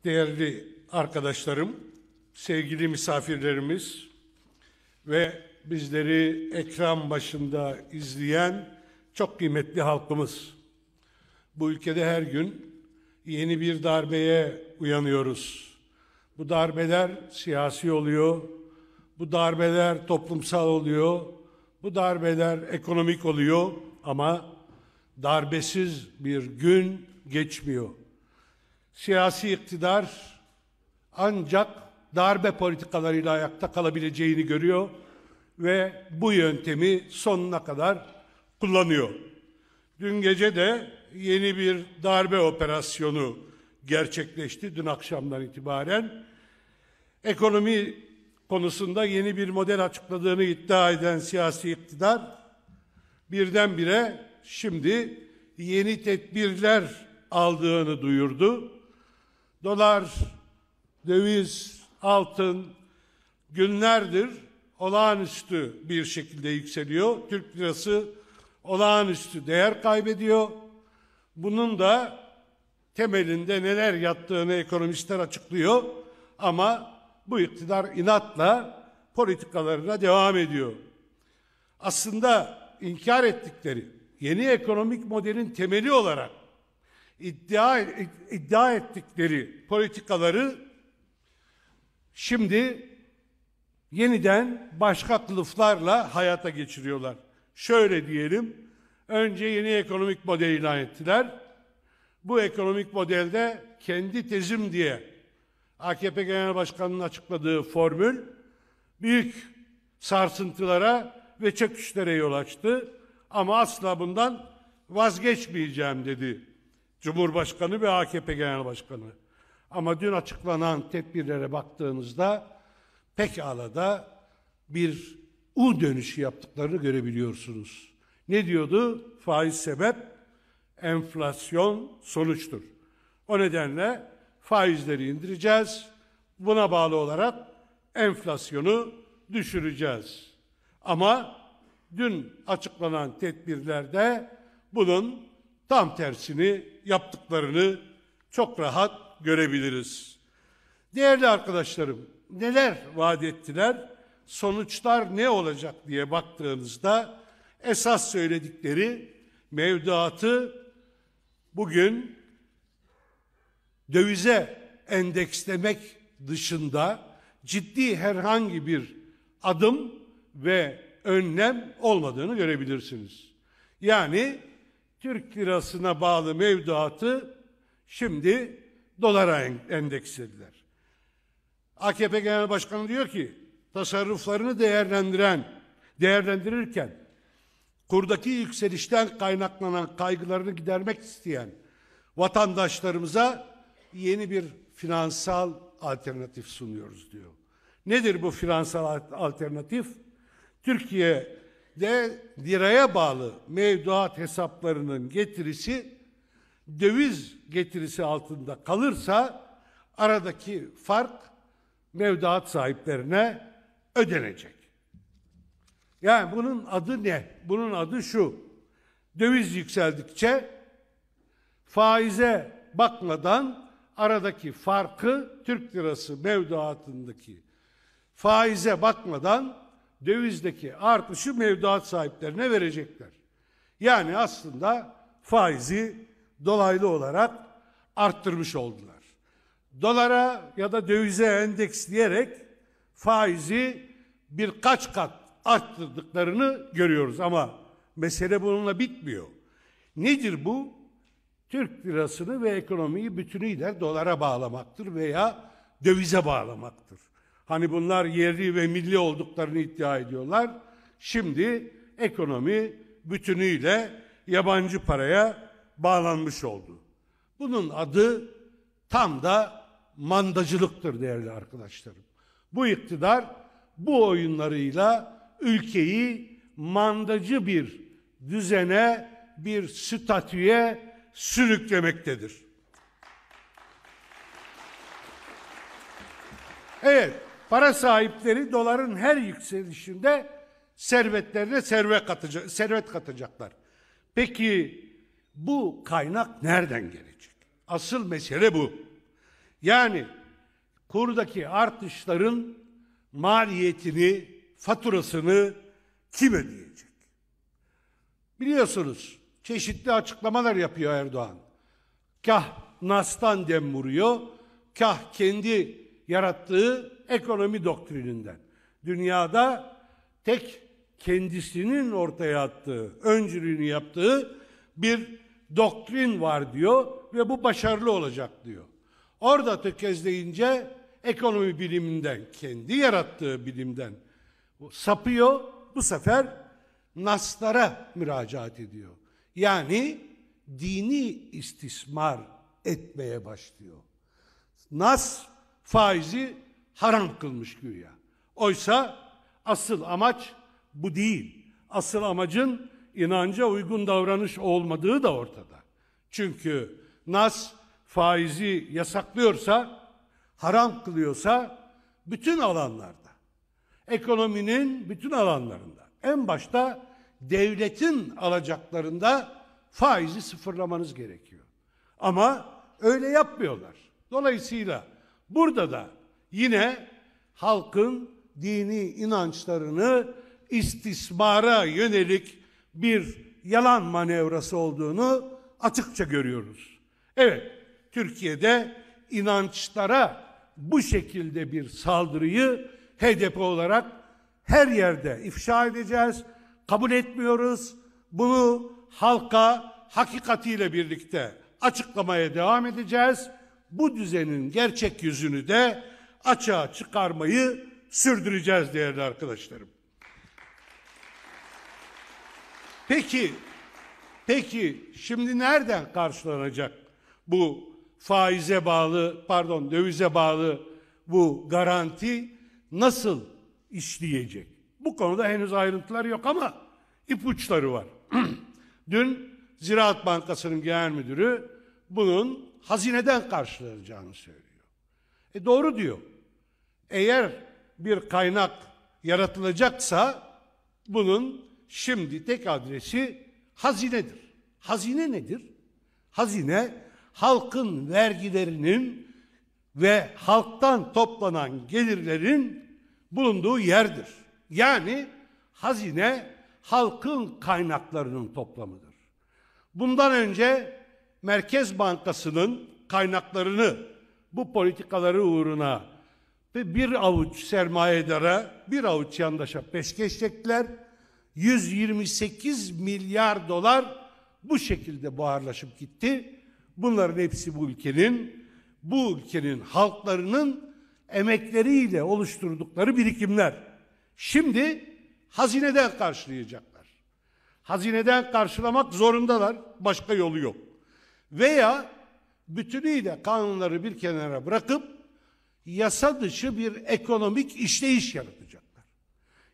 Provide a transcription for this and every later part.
Değerli arkadaşlarım, sevgili misafirlerimiz ve bizleri ekran başında izleyen çok kıymetli halkımız. Bu ülkede her gün yeni bir darbeye uyanıyoruz. Bu darbeler siyasi oluyor, bu darbeler toplumsal oluyor, bu darbeler ekonomik oluyor ama darbesiz bir gün geçmiyor. Siyasi iktidar ancak darbe politikalarıyla ayakta kalabileceğini görüyor ve bu yöntemi sonuna kadar kullanıyor. Dün gece de yeni bir darbe operasyonu gerçekleşti dün akşamdan itibaren. Ekonomi konusunda yeni bir model açıkladığını iddia eden siyasi iktidar birdenbire şimdi yeni tedbirler aldığını duyurdu. Dolar, döviz, altın günlerdir olağanüstü bir şekilde yükseliyor. Türk lirası olağanüstü değer kaybediyor. Bunun da temelinde neler yattığını ekonomistler açıklıyor. Ama bu iktidar inatla politikalarına devam ediyor. Aslında inkar ettikleri yeni ekonomik modelin temeli olarak iddia ettikleri politikaları şimdi yeniden başka kılıflarla hayata geçiriyorlar. Şöyle diyelim, önce yeni ekonomik model ilan ettiler. Bu ekonomik modelde kendi tezim diye AKP Genel Başkanı'nın açıkladığı formül büyük sarsıntılara ve çöküşlere yol açtı. Ama asla bundan vazgeçmeyeceğim dedi Cumhurbaşkanı ve AKP Genel Başkanı. Ama dün açıklanan tedbirlere baktığınızda pekala da bir U dönüşü yaptıklarını görebiliyorsunuz. Ne diyordu? Faiz sebep, enflasyon sonuçtur. O nedenle faizleri indireceğiz. Buna bağlı olarak enflasyonu düşüreceğiz. Ama dün açıklanan tedbirlerde bunun tam tersini yaptıklarını çok rahat görebiliriz. Değerli arkadaşlarım, neler vaat ettiler, sonuçlar ne olacak diye baktığınızda esas söyledikleri mevduatı bugün dövize endekslemek dışında ciddi herhangi bir adım ve önlem olmadığını görebilirsiniz. Yani Türk lirasına bağlı mevduatı şimdi dolara endekslediler. AKP Genel Başkanı diyor ki tasarruflarını değerlendirirken kurdaki yükselişten kaynaklanan kaygılarını gidermek isteyen vatandaşlarımıza yeni bir finansal alternatif sunuyoruz diyor. Nedir bu finansal alternatif? Türkiye'de liraya bağlı mevduat hesaplarının getirisi döviz getirisi altında kalırsa aradaki fark mevduat sahiplerine ödenecek. Yani bunun adı ne? Bunun adı şu: döviz yükseldikçe faize bakmadan aradaki farkı Türk lirası mevduatındaki faize bakmadan dövizdeki artışı mevduat sahiplerine verecekler. Yani aslında faizi dolaylı olarak arttırmış oldular. Dolara ya da dövize endeksleyerek faizi birkaç kat arttırdıklarını görüyoruz ama mesele bununla bitmiyor. Nedir bu? Türk lirasını ve ekonomiyi bütünüyle dolara bağlamaktır veya dövize bağlamaktır. Hani bunlar yerli ve milli olduklarını iddia ediyorlar. Şimdi ekonomi bütünüyle yabancı paraya bağlanmış oldu. Bunun adı tam da mandacılıktır değerli arkadaşlarım. Bu iktidar bu oyunlarıyla ülkeyi mandacı bir düzene, bir statüye sürüklemektedir. Evet, para sahipleri doların her yükselişinde servetlerine servet katacaklar. Peki bu kaynak nereden gelecek? Asıl mesele bu. Yani kurdaki artışların maliyetini, faturasını kim ödeyecek? Biliyorsunuz çeşitli açıklamalar yapıyor Erdoğan. Kah NAS'tan dem vuruyor, kah kendi yarattığı ekonomi doktrininden. Dünyada tek kendisinin ortaya attığı, öncülüğünü yaptığı bir doktrin var diyor ve bu başarılı olacak diyor. Orada tökezleyince ekonomi biliminden, kendi yarattığı bilimden sapıyor, bu sefer naslara müracaat ediyor. Yani dini istismar etmeye başlıyor. Nas faizi haram kılmış güya. Oysa asıl amaç bu değil. Asıl amacın inanca uygun davranış olmadığı da ortada. Çünkü nas faizi yasaklıyorsa, haram kılıyorsa bütün alanlarda, ekonominin bütün alanlarında, en başta devletin alacaklarında faizi sıfırlamanız gerekiyor. Ama öyle yapmıyorlar. Dolayısıyla burada da yine halkın dini inançlarını istismara yönelik bir yalan manevrası olduğunu açıkça görüyoruz. Evet, Türkiye'de inançlara bu şekilde bir saldırıyı HDP olarak her yerde ifşa edeceğiz. Kabul etmiyoruz. Bunu halka hakikatiyle birlikte açıklamaya devam edeceğiz. Bu düzenin gerçek yüzünü de açığa çıkarmayı sürdüreceğiz değerli arkadaşlarım. Peki şimdi nereden karşılanacak bu dövize bağlı bu garanti nasıl işleyecek? Bu konuda henüz ayrıntılar yok ama ipuçları var. Dün Ziraat Bankası'nın genel müdürü bunun hazineden karşılanacağını söylüyor. Doğru diyor. Eğer bir kaynak yaratılacaksa bunun şimdi tek adresi hazinedir. Hazine nedir? Hazine halkın vergilerinin ve halktan toplanan gelirlerin bulunduğu yerdir. Yani hazine halkın kaynaklarının toplamıdır. Bundan önce Merkez Bankası'nın kaynaklarını bu politikaları uğruna ve bir avuç sermayedara, bir avuç yandaşa peşkeş çektiler. 128 milyar dolar bu şekilde buharlaşıp gitti. Bunların hepsi bu ülkenin halklarının emekleriyle oluşturdukları birikimler. Şimdi hazineden karşılayacaklar. Hazineden karşılamak zorundalar. Başka yolu yok. Veya bütünüyle kanunları bir kenara bırakıp yasa dışı bir ekonomik işleyiş yaratacaklar.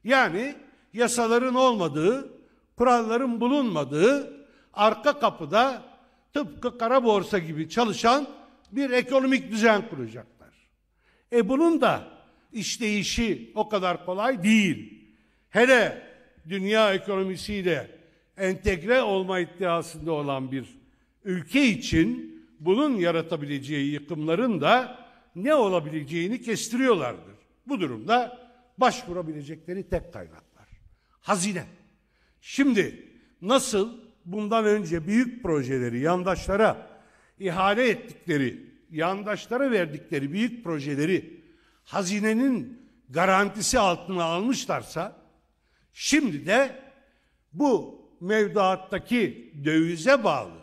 Yani yasaların olmadığı, kuralların bulunmadığı, arka kapıda tıpkı kara borsa gibi çalışan bir ekonomik düzen kuracaklar. Bunun da işleyişi o kadar kolay değil. Hele dünya ekonomisiyle entegre olma iddiasında olan bir ülke için bunun yaratabileceği yıkımların da ne olabileceğini kestiriyorlardır. Bu durumda başvurabilecekleri tek kaynaklar. Hazine. Şimdi nasıl bundan önce büyük projeleri yandaşlara ihale ettikleri, yandaşlara verdikleri büyük projeleri hazinenin garantisi altına almışlarsa, şimdi de bu mevduattaki dövize bağlı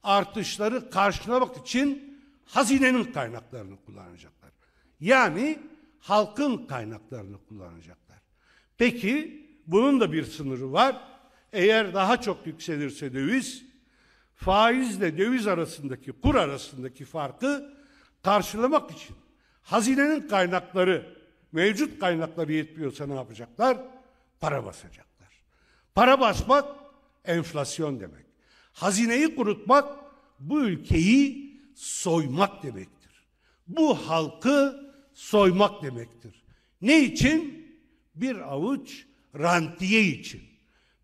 artışları karşılamak için hazinenin kaynaklarını kullanacaklar. Yani halkın kaynaklarını kullanacaklar. Peki bunun da bir sınırı var. Eğer daha çok yükselirse döviz, faizle döviz arasındaki, kur arasındaki farkı karşılamak için hazinenin kaynakları, mevcut kaynakları yetmiyorsa ne yapacaklar? Para basacaklar. Para basmak enflasyon demek. Hazineyi kurutmak bu ülkeyi soymak demektir. Bu halkı soymak demektir. Ne için? Bir avuç rantiye için.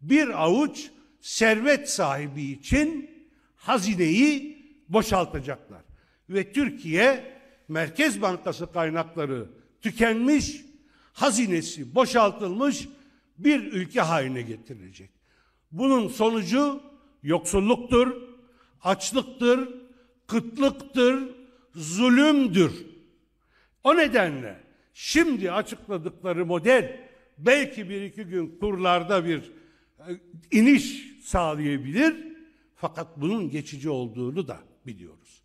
Bir avuç servet sahibi için hazineyi boşaltacaklar. Ve Türkiye Merkez Bankası kaynakları tükenmiş, hazinesi boşaltılmış bir ülke haline getirilecek. Bunun sonucu yoksulluktur, açlıktır, kıtlıktır, zulümdür. O nedenle şimdi açıkladıkları model belki bir iki gün kurlarda bir iniş sağlayabilir, fakat bunun geçici olduğunu da biliyoruz.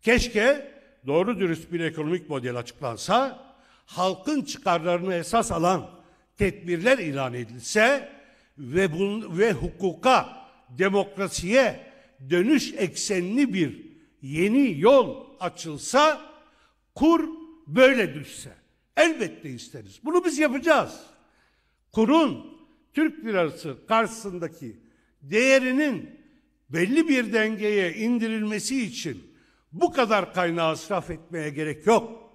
Keşke doğru dürüst bir ekonomik model açıklansa, halkın çıkarlarını esas alan tedbirler ilan edilse ve hukuka, demokrasiye dönüş eksenli bir yeni yol açılsa, kur böyle düşse. Elbette isteriz. Bunu biz yapacağız. Kurun Türk lirası karşısındaki değerinin belli bir dengeye indirilmesi için bu kadar kaynağı israf etmeye gerek yok.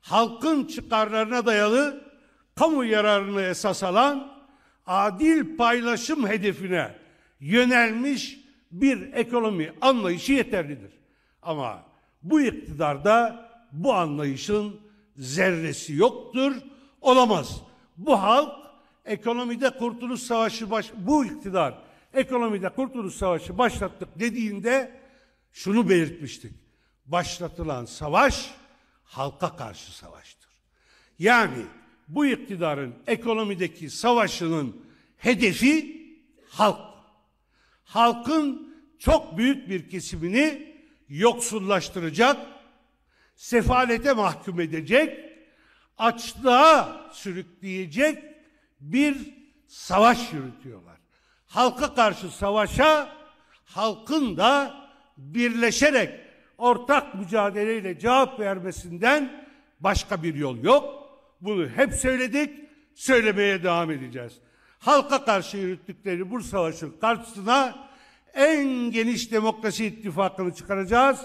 Halkın çıkarlarına dayalı, kamu yararını esas alan, adil paylaşım hedefine yönelmiş bir ekonomi anlayışı yeterlidir. Ama bu iktidarda bu anlayışın zerresi yoktur, olamaz. Bu halk ekonomide kurtuluş savaşı bu iktidar ekonomide kurtuluş savaşı başlattık dediğinde şunu belirtmiştik. Başlatılan savaş halka karşı savaştır. Yani bu iktidarın ekonomideki savaşının hedefi halk. Halkın çok büyük bir kesimini yoksullaştıracak, sefalete mahkum edecek, açlığa sürükleyecek bir savaş yürütüyorlar. Halka karşı savaşa halkın da birleşerek ortak mücadeleyle cevap vermesinden başka bir yol yok. Bunu hep söyledik, söylemeye devam edeceğiz. Halka karşı yürüttükleri bu savaşın karşısına en geniş demokrasi ittifakını çıkaracağız.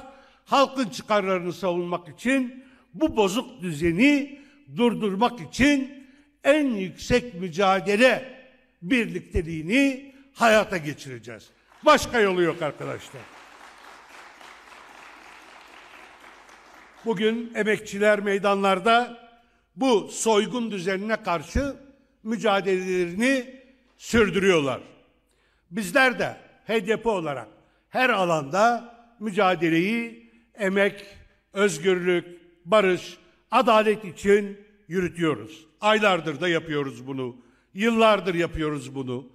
Halkın çıkarlarını savunmak için, bu bozuk düzeni durdurmak için en yüksek mücadele birlikteliğini hayata geçireceğiz. Başka yolu yok arkadaşlar. Bugün emekçiler meydanlarda bu soygun düzenine karşı mücadelelerini sürdürüyorlar. Bizler de HDP olarak her alanda mücadeleyi emek, özgürlük, barış, adalet için yürütüyoruz. Aylardır da yapıyoruz bunu. Yıllardır yapıyoruz bunu.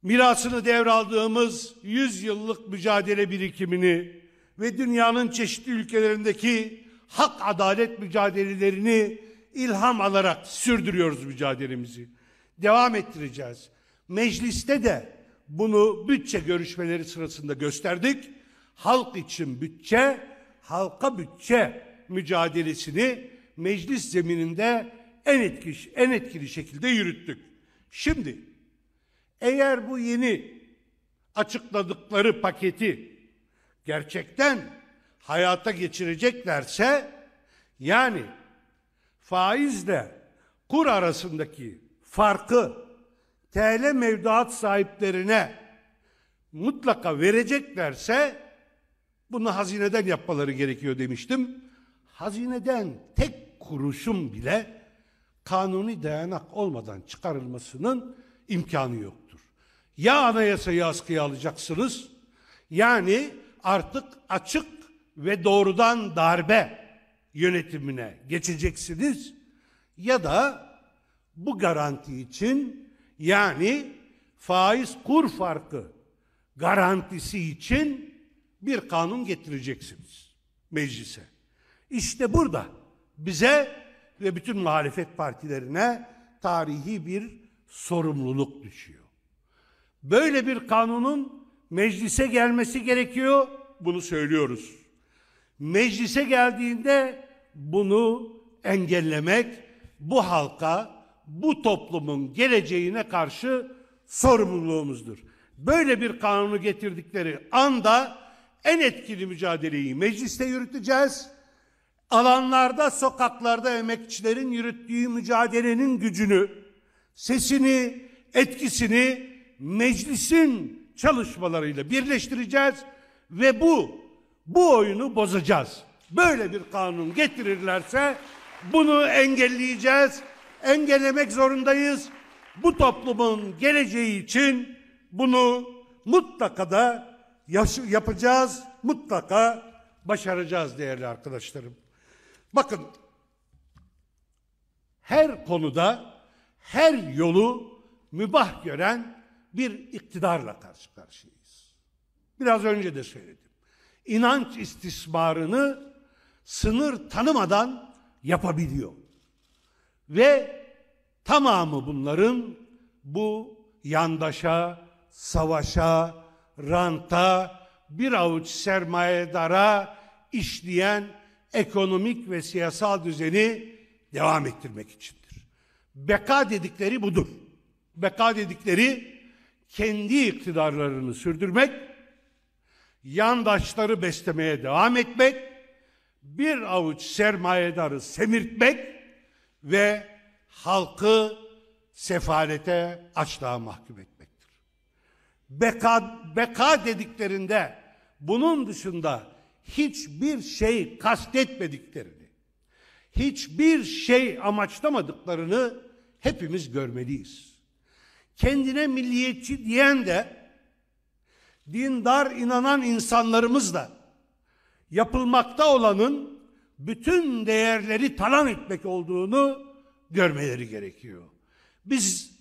Mirasını devraldığımız 100 yıllık mücadele birikimini ve dünyanın çeşitli ülkelerindeki hak adalet mücadelelerini ilham alarak sürdürüyoruz mücadelemizi. Devam ettireceğiz. Mecliste de bunu bütçe görüşmeleri sırasında gösterdik. Halk için bütçe, halka bütçe mücadelesini meclis zemininde en etkili şekilde yürüttük. Şimdi eğer bu yeni açıkladıkları paketi gerçekten hayata geçireceklerse, yani faizle kur arasındaki farkı TL mevduat sahiplerine mutlaka vereceklerse bunu hazineden yapmaları gerekiyor demiştim. Hazineden tek kuruşun bile kanuni dayanak olmadan çıkarılmasının imkanı yoktur. Ya anayasayı askıya alacaksınız, yani artık açık ve doğrudan darbe yönetimine geçeceksiniz, ya da bu garanti için, yani faiz kur farkı garantisi için bir kanun getireceksiniz meclise. İşte burada bize ve bütün muhalefet partilerine tarihi bir sorumluluk düşüyor. Böyle bir kanunun meclise gelmesi gerekiyor, bunu söylüyoruz. Meclise geldiğinde bunu engellemek, bu halka, bu toplumun geleceğine karşı sorumluluğumuzdur. Böyle bir kanunu getirdikleri anda en etkili mücadeleyi mecliste yürüteceğiz. Alanlarda, sokaklarda emekçilerin yürüttüğü mücadelenin gücünü, sesini, etkisini meclisin çalışmalarıyla birleştireceğiz ve bu oyunu bozacağız. böyle bir kanun getirirlerse bunu engelleyeceğiz, engellemek zorundayız. Bu toplumun geleceği için bunu mutlaka da yapacağız, mutlaka başaracağız değerli arkadaşlarım. Bakın, her konuda her yolu mübah gören bir iktidarla karşı karşıyayız. Biraz önce de söyledim. İnanç istismarını sınır tanımadan yapabiliyor. Ve tamamı bunların bu yandaşa, savaşa, ranta, bir avuç sermayedara işleyen ekonomik ve siyasal düzeni devam ettirmek içindir. Beka dedikleri budur. Beka dedikleri kendi iktidarlarını sürdürmek, yandaşları beslemeye devam etmek, bir avuç sermayedarı semirtmek ve halkı sefalete, açlığa mahkum etmektir. Beka dediklerinde bunun dışında hiçbir şey kastetmediklerini, hiçbir şey amaçlamadıklarını hepimiz görmeliyiz. Kendine milliyetçi diyen de, dindar inanan insanlarımız da yapılmakta olanın bütün değerleri talan etmek olduğunu görmeleri gerekiyor. Biz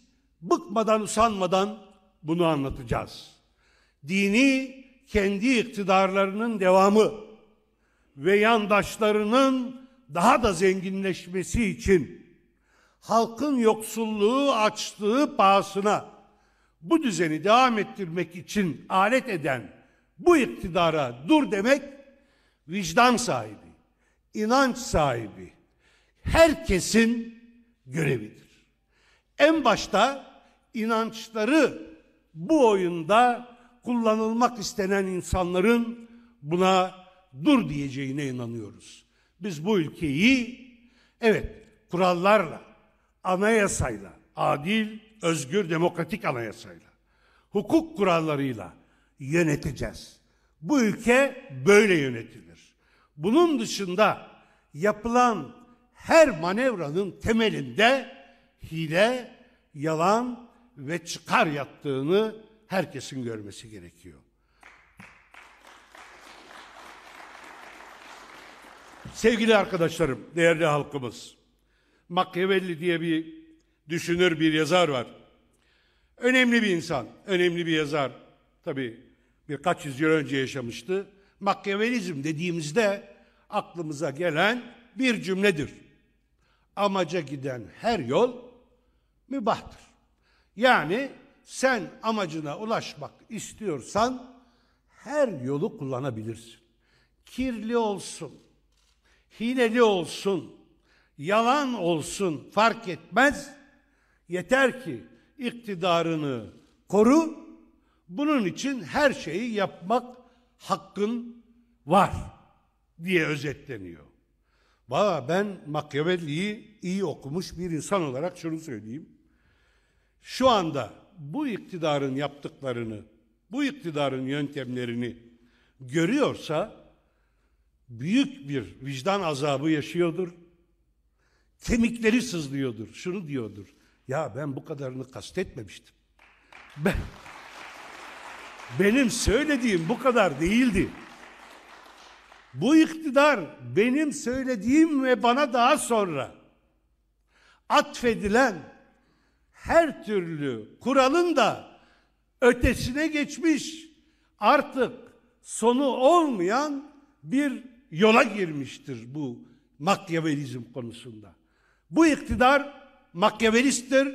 bıkmadan, usanmadan bunu anlatacağız. Dini kendi iktidarlarının devamı ve yandaşlarının daha da zenginleşmesi için halkın yoksulluğu, açlığı pahasına bu düzeni devam ettirmek için alet eden bu iktidara dur demek, vicdan sahibi, inanç sahibi herkesin görevidir. En başta inançları bu oyunda kullanılmak istenen insanların buna dur diyeceğine inanıyoruz. Biz bu ülkeyi, evet, kurallarla, anayasayla, adil, özgür, demokratik anayasayla, hukuk kurallarıyla yöneteceğiz. Bu ülke böyle yönetilir. Bunun dışında yapılan her manevranın temelinde hile, yalan ve çıkar yattığını herkesin görmesi gerekiyor. Sevgili arkadaşlarım, değerli halkımız, Machiavelli diye bir düşünür, bir yazar var. Önemli bir insan, önemli bir yazar. Tabii birkaç yüzyıl önce yaşamıştı. Machiavellizm dediğimizde aklımıza gelen bir cümledir. Amaca giden her yol mübahtır. Yani sen amacına ulaşmak istiyorsan her yolu kullanabilirsin. Kirli olsun, hileli olsun, yalan olsun fark etmez. Yeter ki iktidarını koru. Bunun için her şeyi yapmak hakkın var diye özetleniyor. Valla ben Machiavelli'yi iyi okumuş bir insan olarak şunu söyleyeyim. Şu anda bu iktidarın yaptıklarını, bu iktidarın yöntemlerini görüyorsa büyük bir vicdan azabı yaşıyordur. Kemikleri sızlıyordur. Şunu diyordur. Ya ben bu kadarını kastetmemiştim. Benim söylediğim bu kadar değildi. Bu iktidar benim söylediğim ve bana daha sonra atfedilen her türlü kuralın da ötesine geçmiş, artık sonu olmayan bir yola girmiştir bu Machiavellizm konusunda. Bu iktidar Machiavellisttir.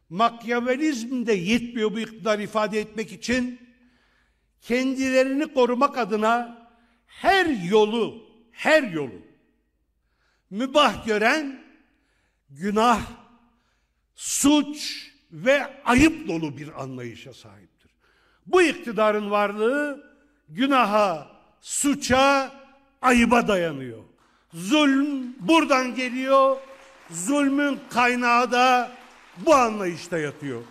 Machiavellizm de yetmiyor bu iktidar ifade etmek için. Kendilerini korumak adına her yolu mübah gören günah, suç ve ayıp dolu bir anlayışa sahiptir. Bu iktidarın varlığı günaha, suça, ayıba dayanıyor. Zulm buradan geliyor. Zulmün kaynağı da bu anlayışta yatıyor.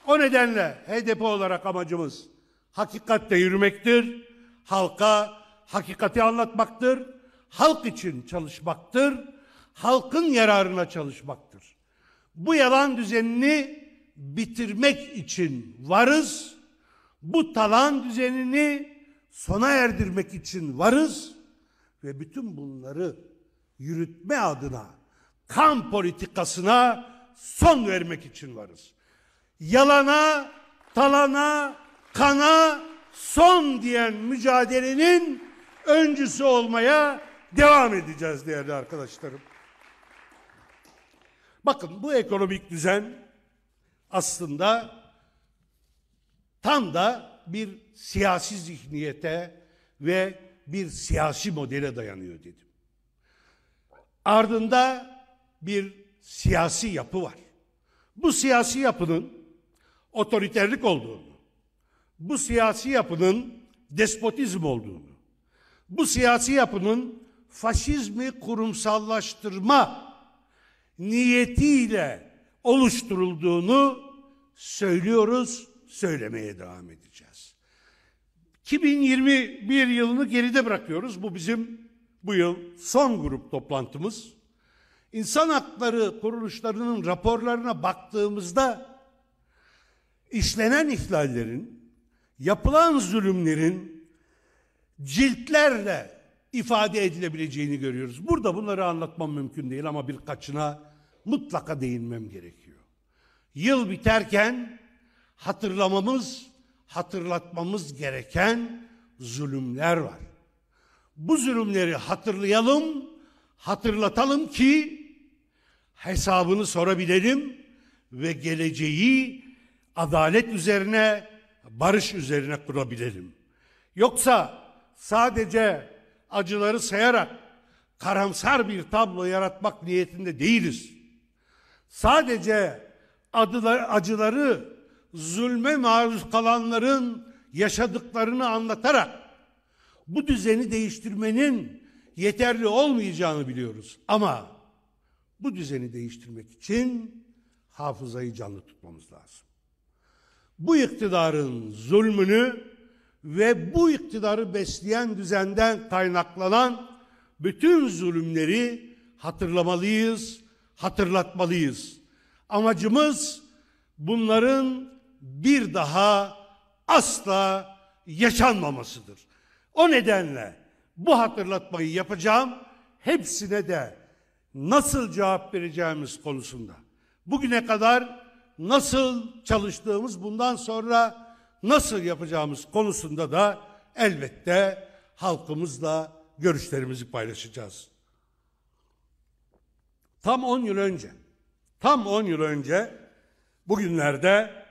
O nedenle HDP olarak amacımız hakikatle yürümektir. Halka hakikati anlatmaktır, halk için çalışmaktır, halkın yararına çalışmaktır. Bu yalan düzenini bitirmek için varız, bu talan düzenini sona erdirmek için varız ve bütün bunları yürütme adına kan politikasına son vermek için varız. Yalana, talana, kana son diyen mücadelenin öncüsü olmaya devam edeceğiz değerli arkadaşlarım. Bakın bu ekonomik düzen aslında tam da bir siyasi zihniyete ve bir siyasi modele dayanıyor dedim. Ardında bir siyasi yapı var. Bu siyasi yapının otoriterlik olduğunu, bu siyasi yapının despotizm olduğunu, bu siyasi yapının faşizmi kurumsallaştırma niyetiyle oluşturulduğunu söylüyoruz, söylemeye devam edeceğiz. 2021 yılını geride bırakıyoruz. Bu bizim bu yıl son grup toplantımız. İnsan hakları kuruluşlarının raporlarına baktığımızda işlenen ihlallerin, yapılan zulümlerin ciltlerle ifade edilebileceğini görüyoruz. Burada bunları anlatmam mümkün değil ama birkaçına mutlaka değinmem gerekiyor. Yıl biterken hatırlatmamız gereken zulümler var. Bu zulümleri hatırlatalım ki hesabını sorabilelim ve geleceği adalet üzerine, barış üzerine kurabilelim. Yoksa sadece acıları sayarak karamsar bir tablo yaratmak niyetinde değiliz. Sadece acıları, zulme maruz kalanların yaşadıklarını anlatarak bu düzeni değiştirmenin yeterli olmayacağını biliyoruz. Ama bu düzeni değiştirmek için hafızayı canlı tutmamız lazım. Bu iktidarın zulmünü ve bu iktidarı besleyen düzenden kaynaklanan bütün zulümleri hatırlamalıyız, hatırlatmalıyız. Amacımız bunların bir daha asla yaşanmamasıdır. O nedenle bu hatırlatmayı yapacağım. Hepsine de nasıl cevap vereceğimiz konusunda, bugüne kadar nasıl çalıştığımız, bundan sonra nasıl yapacağımız konusunda da elbette halkımızla görüşlerimizi paylaşacağız. Tam 10 yıl önce bugünlerde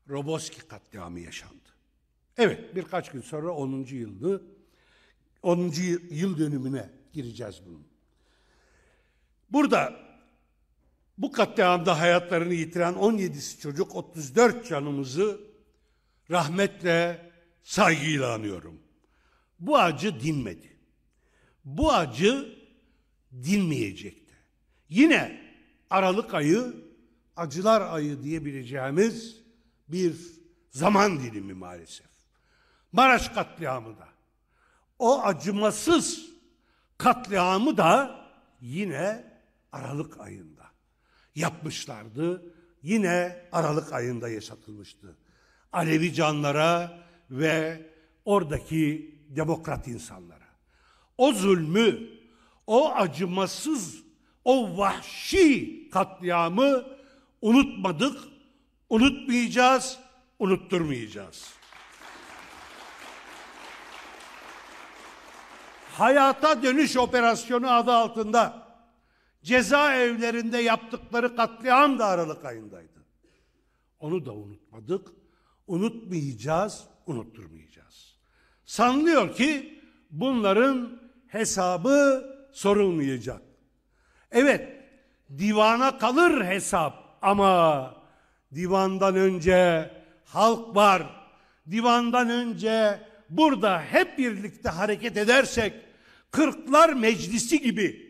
Roboski katliamı yaşandı. Evet, birkaç gün sonra 10. yıl dönümüne gireceğiz bunun. Burada bu katliamda hayatlarını yitiren 17 çocuk, 34 canımızı rahmetle, saygıyla anıyorum. Bu acı dinmedi. Bu acı dinmeyecekti. Yine Aralık ayı, acılar ayı diyebileceğimiz bir zaman dilimi maalesef. Maraş katliamı da, o acımasız katliamı da yine Aralık ayında yapmışlardı. Yine Aralık ayında yaşatılmıştı. Alevi canlara ve oradaki demokrat insanlara. O zulmü, o acımasız, o vahşi katliamı unutmadık, unutmayacağız, unutturmayacağız. Hayata Dönüş Operasyonu adı altında cezaevlerinde yaptıkları katliam da Aralık ayındaydı. Onu da unutmadık, unutmayacağız, unutturmayacağız. Sanılıyor ki bunların hesabı sorulmayacak. Evet, divana kalır hesap ama divandan önce halk var. Divandan önce burada hep birlikte hareket edersek, Kırklar Meclisi gibi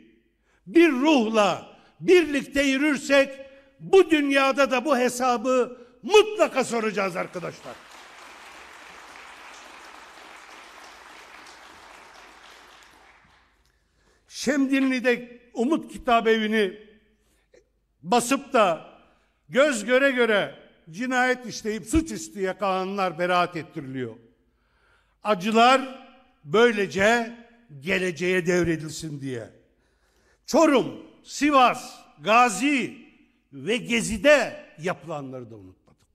bir ruhla birlikte yürürsek, bu dünyada da bu hesabı mutlaka soracağız arkadaşlar. Şemdinli'de Umut Kitabevi'ni basıp da göz göre göre cinayet işleyip suçüstü yakalananlar beraat ettiriliyor. Acılar böylece geleceğe devredilsin diye. Çorum, Sivas, Gazi ve Gezi'de yapılanları da unutmadık.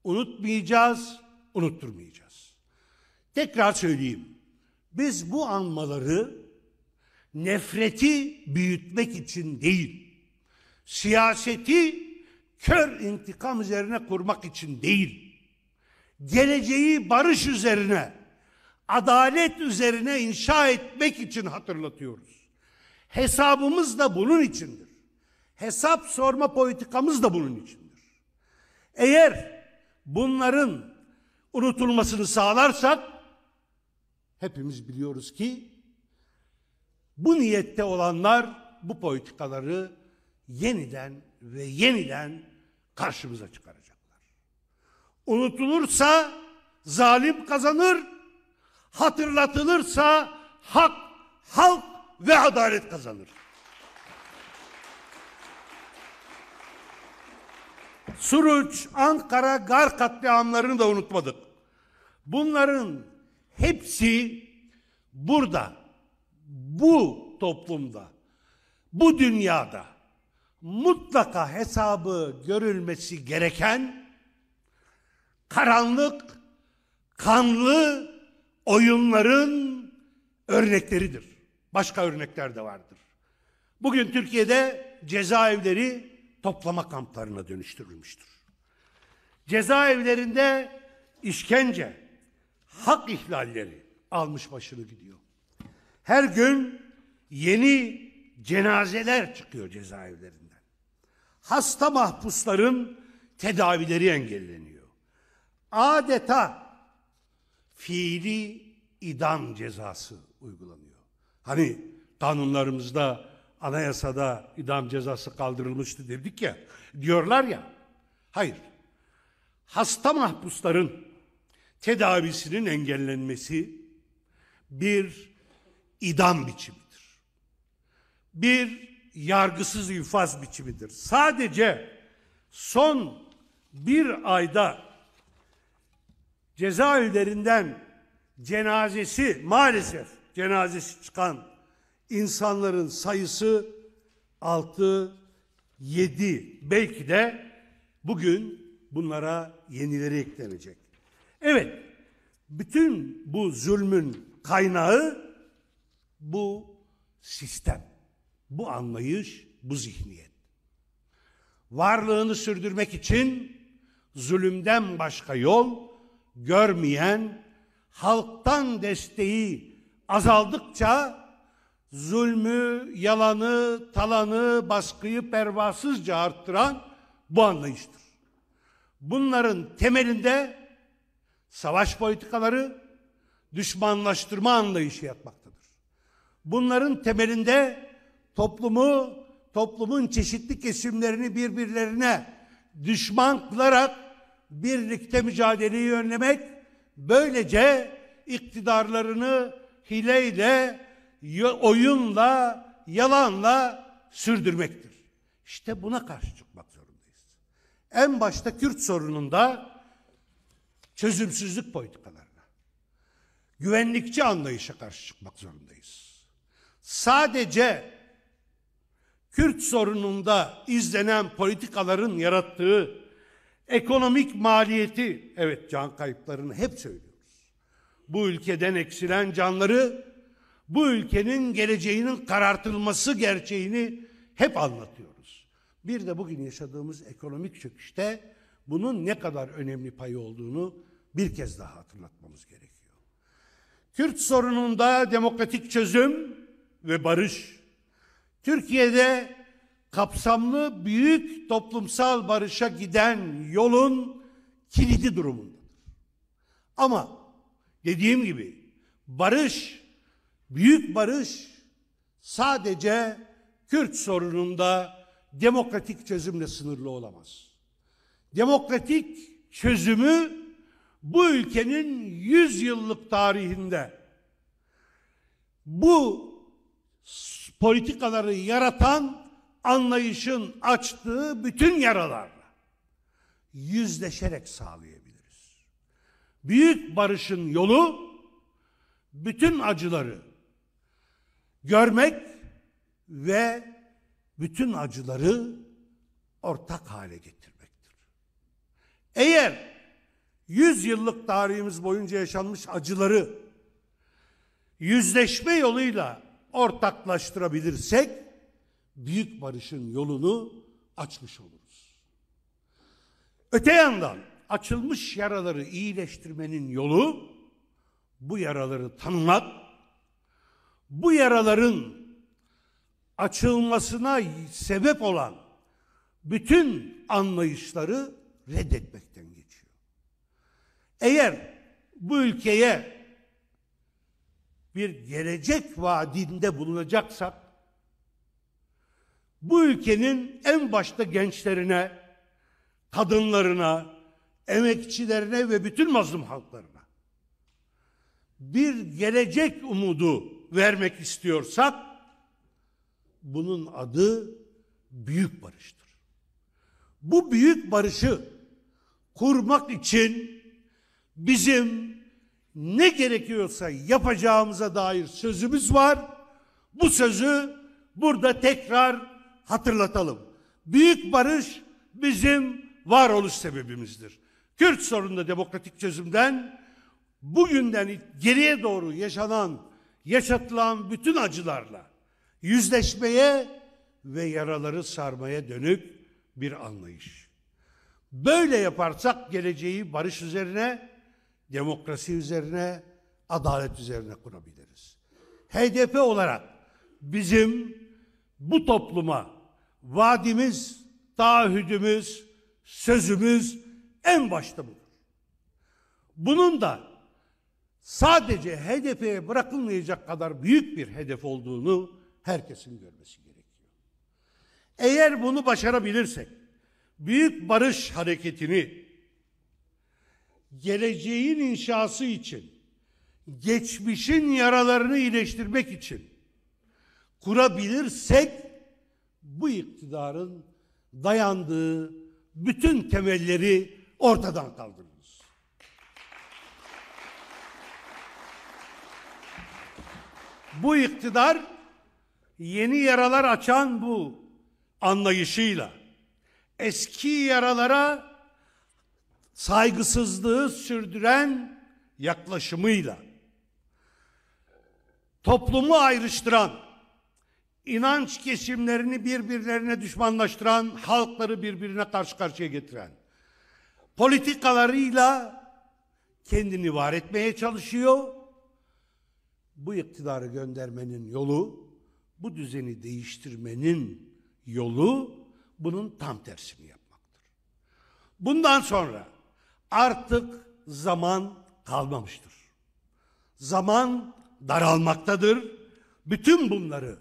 Unutmayacağız, unutturmayacağız. Tekrar söyleyeyim. Biz bu anmaları nefreti büyütmek için değil, siyaseti kör intikam üzerine kurmak için değil, geleceği barış üzerine, adalet üzerine inşa etmek için hatırlatıyoruz. Hesabımız da bunun içindir. Hesap sorma politikamız da bunun içindir. Eğer bunların unutulmasını sağlarsak, hepimiz biliyoruz ki bu niyette olanlar bu politikaları yeniden ve yeniden karşımıza çıkaracaklar. Unutulursa zalim kazanır, hatırlatılırsa hak, halk ve adalet kazanır. Suruç, Ankara, Gar katliamlarını da unutmadık. Bunların hepsi burada, bu toplumda, bu dünyada mutlaka hesabı görülmesi gereken karanlık, kanlı oyunların örnekleridir. Başka örnekler de vardır. Bugün Türkiye'de cezaevleri toplama kamplarına dönüştürülmüştür. Cezaevlerinde işkence, hak ihlalleri almış başını gidiyor. Her gün yeni cenazeler çıkıyor cezaevlerinden. Hasta mahpusların tedavileri engelleniyor. Adeta fiili idam cezası uygulanıyor. Hani kanunlarımızda, anayasada idam cezası kaldırılmıştı dedik ya, diyorlar ya. Hayır. Hasta mahpusların tedavisinin engellenmesi bir idam biçimidir. Bir yargısız infaz biçimidir. Sadece son bir ayda cezaevlerinden maalesef cenazesi çıkan insanların sayısı 6, 7, belki de bugün bunlara yenileri eklenecek. Evet, bütün bu zulmün kaynağı bu sistem, bu anlayış, bu zihniyet. Varlığını sürdürmek için zulümden başka yol görmeyen, halktan desteği azaldıkça zulmü, yalanı, talanı, baskıyı pervasızca arttıran bu anlayıştır. Bunların temelinde savaş politikaları, düşmanlaştırma anlayışı yatmaktadır. Bunların temelinde toplumun çeşitli kesimlerini birbirlerine düşman kılarak birlikte mücadeleyi önlemek, böylece iktidarlarını hileyle, oyunla, yalanla sürdürmektir. İşte buna karşı çıkmak zorundayız. En başta Kürt sorununda çözümsüzlük politikalarına, güvenlikçi anlayışa karşı çıkmak zorundayız. Sadece Kürt sorununda izlenen politikaların yarattığı ekonomik maliyeti, evet can kayıplarını hep söylüyoruz. Bu ülkeden eksilen canları, bu ülkenin geleceğinin karartılması gerçeğini hep anlatıyoruz. Bir de bugün yaşadığımız ekonomik çöküşte bunun ne kadar önemli payı olduğunu bir kez daha hatırlatmamız gerekiyor. Kürt sorununda demokratik çözüm ve barış, Türkiye'de kapsamlı büyük toplumsal barışa giden yolun kilidi durumundadır. Ama dediğim gibi barış, büyük barış sadece Kürt sorununda demokratik çözümle sınırlı olamaz. Demokratik çözümü bu ülkenin 100 yıllık tarihinde bu politikaları yaratan anlayışın açtığı bütün yaralarla yüzleşerek sağlayabiliriz. Büyük barışın yolu bütün acıları görmek ve bütün acıları ortak hale getirmektir. Eğer 100 yıllık tarihimiz boyunca yaşanmış acıları yüzleşme yoluyla ortaklaştırabilirsek büyük barışın yolunu açmış oluruz. Öte yandan açılmış yaraları iyileştirmenin yolu bu yaraları tanımak, bu yaraların açılmasına sebep olan bütün anlayışları reddetmekten geçiyor. Eğer bu ülkeye bir gelecek vaadinde bulunacaksak, bu ülkenin en başta gençlerine, kadınlarına, emekçilerine ve bütün mazlum halklarına bir gelecek umudu vermek istiyorsak, bunun adı büyük barıştır. Bu büyük barışı kurmak için bizim ne gerekiyorsa yapacağımıza dair sözümüz var. Bu sözü burada tekrar hatırlatalım. Büyük barış bizim varoluş sebebimizdir. Kürt sorununda demokratik çözümden, bugünden geriye doğru yaşatılan bütün acılarla yüzleşmeye ve yaraları sarmaya dönük bir anlayış. Böyle yaparsak geleceği barış üzerine, demokrasi üzerine, adalet üzerine kurabiliriz. HDP olarak bizim bu topluma vaadimiz, taahhüdümüz, sözümüz en başta budur. Bunun da sadece HDP'ye bırakılmayacak kadar büyük bir hedef olduğunu herkesin görmesi gerekiyor. Eğer bunu başarabilirsek, büyük barış hareketini geleceğin inşası için, geçmişin yaralarını iyileştirmek için kurabilirsek, bu iktidarın dayandığı bütün temelleri ortadan kaldırırız. Bu iktidar yeni yaralar açan bu anlayışıyla, eski yaralara saygısızlığı sürdüren yaklaşımıyla, toplumu ayrıştıran, inanç kesimlerini birbirlerine düşmanlaştıran, halkları birbirine karşı karşıya getiren politikalarıyla kendini var etmeye çalışıyor. Bu iktidarı göndermenin yolu, bu düzeni değiştirmenin yolu bunun tam tersini yapmaktır. Bundan sonra artık zaman kalmamıştır. Zaman daralmaktadır. Bütün bunları,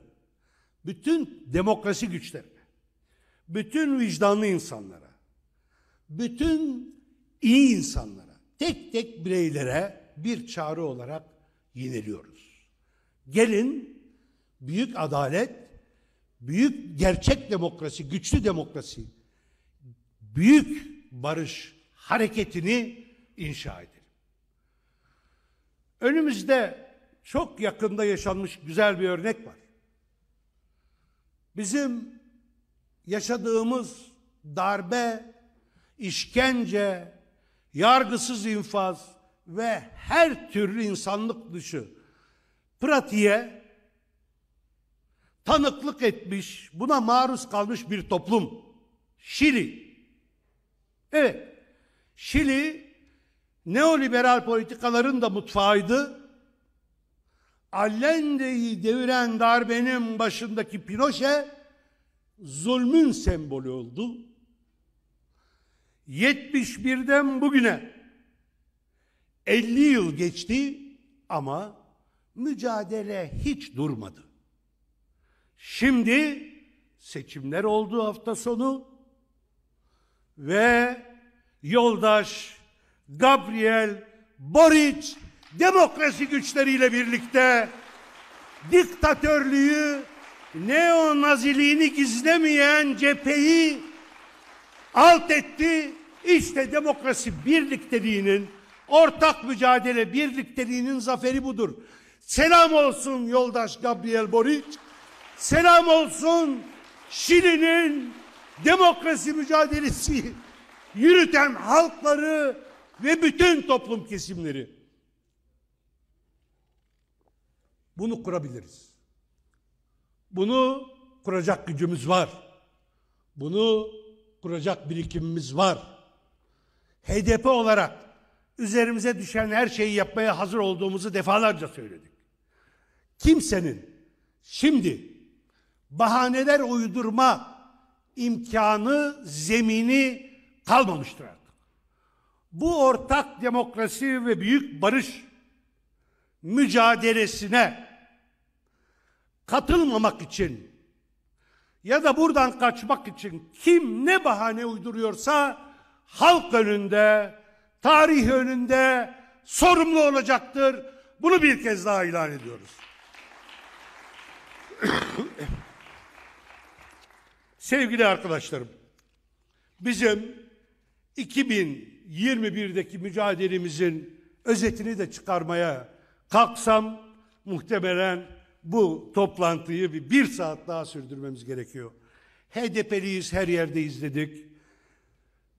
bütün demokrasi güçlerine, bütün vicdanlı insanlara, bütün iyi insanlara, tek tek bireylere bir çağrı olarak yineliyoruz. Gelin büyük adalet, büyük gerçek demokrasi, güçlü demokrasi, büyük barış hareketini inşa edelim. Önümüzde çok yakında yaşanmış güzel bir örnek var. Bizim yaşadığımız darbe, işkence, yargısız infaz ve her türlü insanlık dışı pratiğe tanıklık etmiş, buna maruz kalmış bir toplum. Şili. Evet, Şili neoliberal politikaların da mutfağıydı. Allende'yi deviren darbenin başındaki Pinochet zulmün sembolü oldu. 71'den bugüne 50 yıl geçti ama mücadele hiç durmadı. Şimdi seçimler oldu hafta sonu ve yoldaş Gabriel Boric demokrasi güçleriyle birlikte diktatörlüğü neonaziliğini gizlemeyen cepheyi alt etti. İşte demokrasi birlikteliğinin, ortak mücadele birlikteliğinin zaferi budur. Selam olsun yoldaş Gabriel Boric. Selam olsun Şili'nin demokrasi mücadelesi yürüten halkları ve bütün toplum kesimleri. Bunu kurabiliriz. Bunu kuracak gücümüz var. Bunu kuracak birikimimiz var. HDP olarak üzerimize düşen her şeyi yapmaya hazır olduğumuzu defalarca söyledik. Kimsenin şimdi bahaneler uydurma imkanı, zemini kalmamıştır artık. Bu ortak demokrasi ve büyük barış mücadelesine katılmamak için ya da buradan kaçmak için kim ne bahane uyduruyorsa halk önünde, tarih önünde sorumlu olacaktır. Bunu bir kez daha ilan ediyoruz. Sevgili arkadaşlarım, bizim 2021'deki mücadelemizin özetini de çıkarmaya kalksam muhtemelen bu toplantıyı bir saat daha sürdürmemiz gerekiyor. HDP'liyiz, her yerde izledik.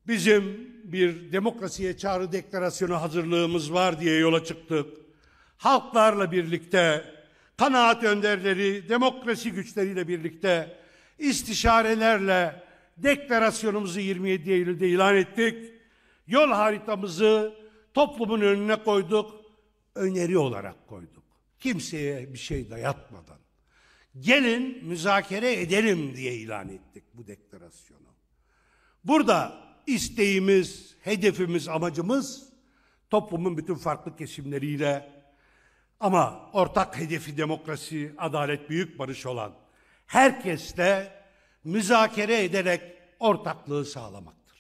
Bizim bir demokrasiye çağrı deklarasyonu hazırlığımız var diye yola çıktık. Halklarla birlikte, kanaat önderleri, demokrasi güçleriyle birlikte, istişarelerle deklarasyonumuzu 27 Eylül'de ilan ettik. Yol haritamızı toplumun önüne koyduk, öneri olarak koyduk. Kimseye bir şey dayatmadan. Gelin müzakere edelim diye ilan ettik bu deklarasyonu. Burada isteğimiz, hedefimiz, amacımız toplumun bütün farklı kesimleriyle ama ortak hedefi demokrasi, adalet, büyük barış olan herkesle müzakere ederek ortaklığı sağlamaktır.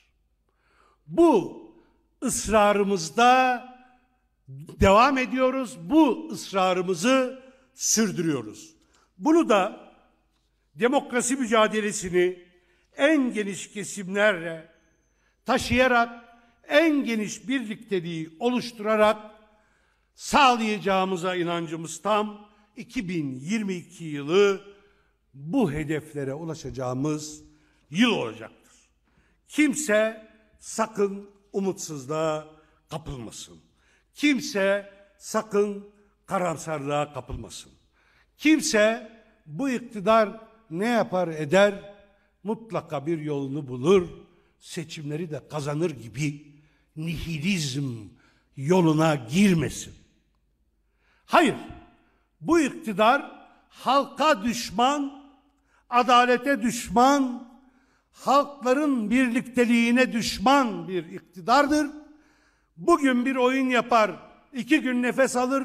Bu ısrarımızda devam ediyoruz, bu ısrarımızı sürdürüyoruz. Bunu da demokrasi mücadelesini en geniş kesimlerle taşıyarak, en geniş birlikteliği oluşturarak sağlayacağımıza inancımız tam. 2022 yılı bu hedeflere ulaşacağımız yıl olacaktır. Kimse sakın umutsuzluğa kapılmasın. Kimse sakın karamsarlığa kapılmasın. Kimse bu iktidar ne yapar eder, mutlaka bir yolunu bulur, seçimleri de kazanır gibi nihilizm yoluna girmesin. Hayır, bu iktidar halka düşman, adalete düşman, halkların birlikteliğine düşman bir iktidardır. Bugün bir oyun yapar, 2 gün nefes alır,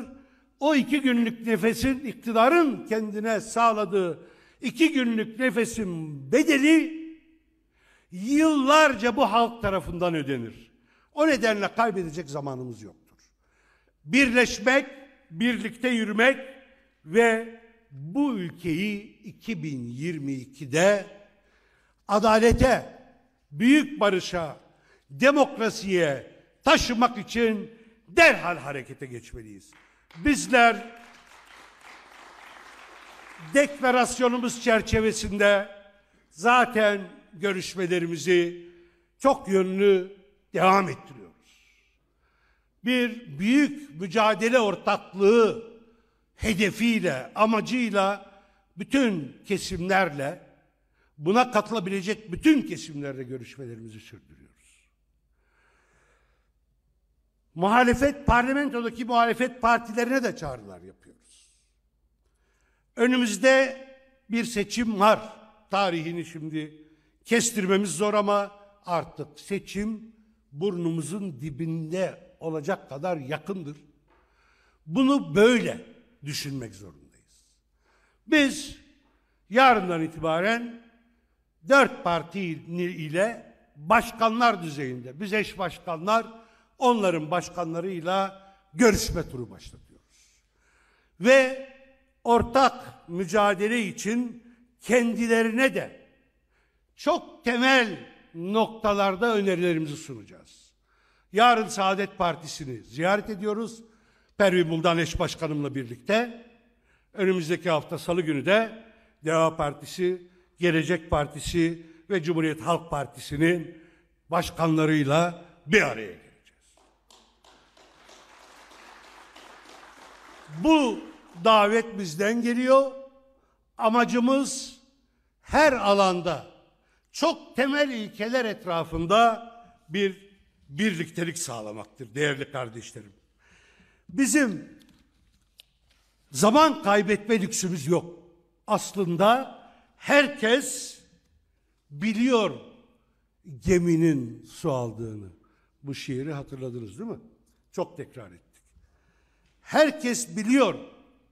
o 2 günlük nefesin, iktidarın kendine sağladığı 2 günlük nefesin bedeli yıllarca bu halk tarafından ödenir. O nedenle kaybedecek zamanımız yoktur. Birleşmek, birlikte yürümek ve bu ülkeyi 2022'de adalete, büyük barışa, demokrasiye taşımak için derhal harekete geçmeliyiz. Bizler deklarasyonumuz çerçevesinde zaten görüşmelerimizi çok yönlü devam ettiriyoruz. Bir büyük mücadele ortaklığı hedefiyle, amacıyla bütün kesimlerle, buna katılabilecek bütün kesimlerle görüşmelerimizi sürdürüyoruz. Muhalefet, parlamentodaki muhalefet partilerine de çağrılar yapıyoruz. Önümüzde bir seçim var. Tarihini şimdi kestirmemiz zor ama artık seçim burnumuzun dibinde olacak kadar yakındır. Bunu böyle düşünmek zorundayız. Biz yarından itibaren 4 parti ile başkanlar düzeyinde, biz eş başkanlar, onların başkanlarıyla görüşme turu başlatıyoruz. Ve ortak mücadele için kendilerine de çok temel noktalarda önerilerimizi sunacağız. Yarın Saadet Partisi'ni ziyaret ediyoruz. Pervin Buldan eş başkanımla birlikte. Önümüzdeki hafta Salı günü de Deva Partisi, Gelecek Partisi ve Cumhuriyet Halk Partisi'nin başkanlarıyla bir araya geleceğiz. Bu davet bizden geliyor. Amacımız her alanda çok temel ilkeler etrafında bir birliktelik sağlamaktır değerli kardeşlerim. Bizim zaman kaybetme lüksümüz yok. Aslında herkes biliyor geminin su aldığını. Bu şiiri hatırladınız değil mi? Çok tekrar ettik. Herkes biliyor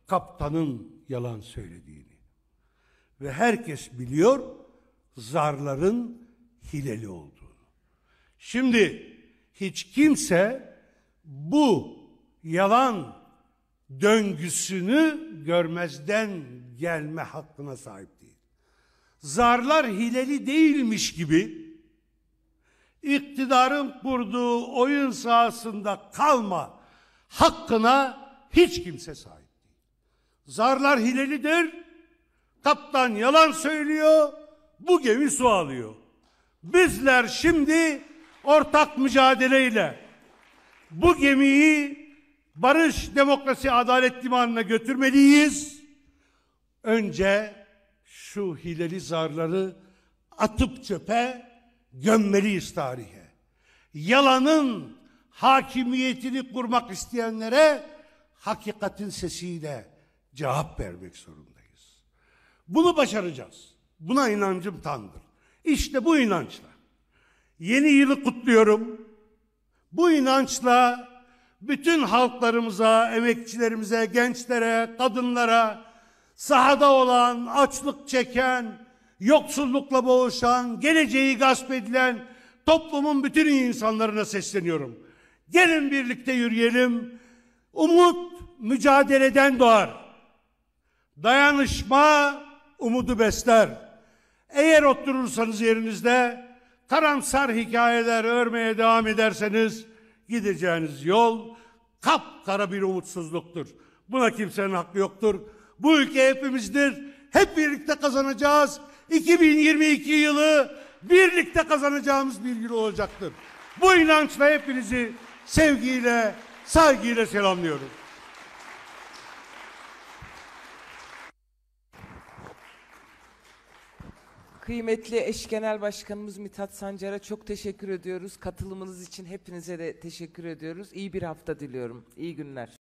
kaptanın yalan söylediğini. Ve herkes biliyor zarların hileli olduğunu. Şimdi hiç kimse bu yalan döngüsünü görmezden gelme hakkına sahip değil. Zarlar hileli değilmiş gibi iktidarın kurduğu oyun sahasında kalma hakkına hiç kimse sahip değil. Zarlar hilelidir. Kaptan yalan söylüyor. Bu gemi su alıyor. Bizler şimdi ortak mücadeleyle bu gemiyi barış, demokrasi, adalet limanına götürmeliyiz. Önce şu hileli zarları atıp çöpe gömmeliyiz tarihe. Yalanın hakimiyetini kurmak isteyenlere hakikatin sesiyle cevap vermek zorundayız. Bunu başaracağız. Buna inancım tamdır. İşte bu inançla yeni yılı kutluyorum. Bu inançla bütün halklarımıza, emekçilerimize, gençlere, kadınlara, sahada olan, açlık çeken, yoksullukla boğuşan, geleceği gasp edilen toplumun bütün insanlarına sesleniyorum. Gelin birlikte yürüyelim. Umut mücadeleden doğar. Dayanışma umudu besler. Eğer oturursanız yerinizde karamsar hikayeler örmeye devam ederseniz gideceğiniz yol kapkara bir umutsuzluktur. Buna kimsenin hakkı yoktur. Bu ülke hepimizdir. Hep birlikte kazanacağız. 2022 yılı birlikte kazanacağımız bir yıl olacaktır. Bu inançla hepinizi sevgiyle, saygıyla selamlıyorum. Kıymetli eş genel başkanımız Mithat Sancar'a çok teşekkür ediyoruz. Katılımınız için hepinize de teşekkür ediyoruz. İyi bir hafta diliyorum. İyi günler.